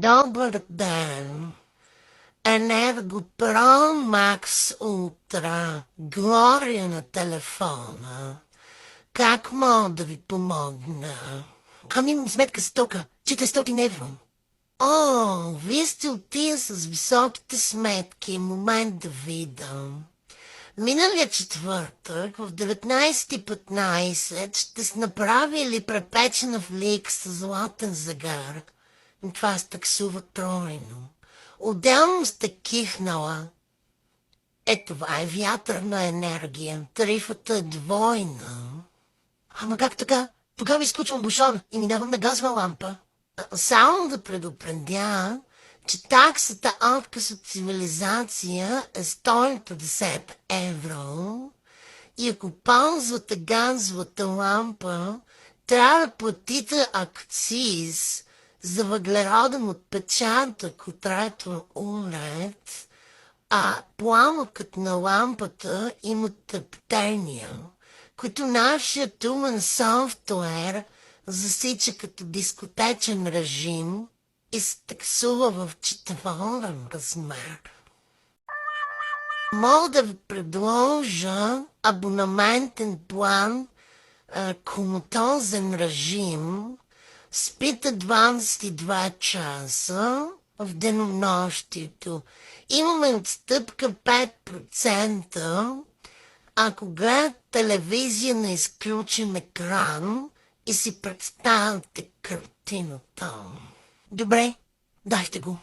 Добър ден! Енерго Про Макс Ултра. Глория на телефона. Как мога да ви помогна? Ами, сметка с тока. 400 евро. О, вие сте от тия с високите сметки. Момент да видам. Миналия четвъртък в 19:15 ще сте направили препечена в лик с златен загар. Това се таксува тройно. Отделно сте кихнала. Това е вятърна енергия. Тарифата е двойна. Ама как така? Тогава изключвам бушона и минавам на газова лампа. Само да предупредя, че таксата отказ от цивилизация е 150 евро и ако ползвате газовата лампа, трябва да платите акциз за въглероден отпечатък от ретроуред, а пламъкът на лампата има тъптения, които нашият умен софтуер засича като дискотечен режим и се таксува в четворен размер. Мога да ви предложа абонаментен план, коматозен режим. Спите 22 часа в денонощието. Имаме отстъпка 5%, ако гледате телевизия на изключен екран и си представяте картината. Добре, дайте го.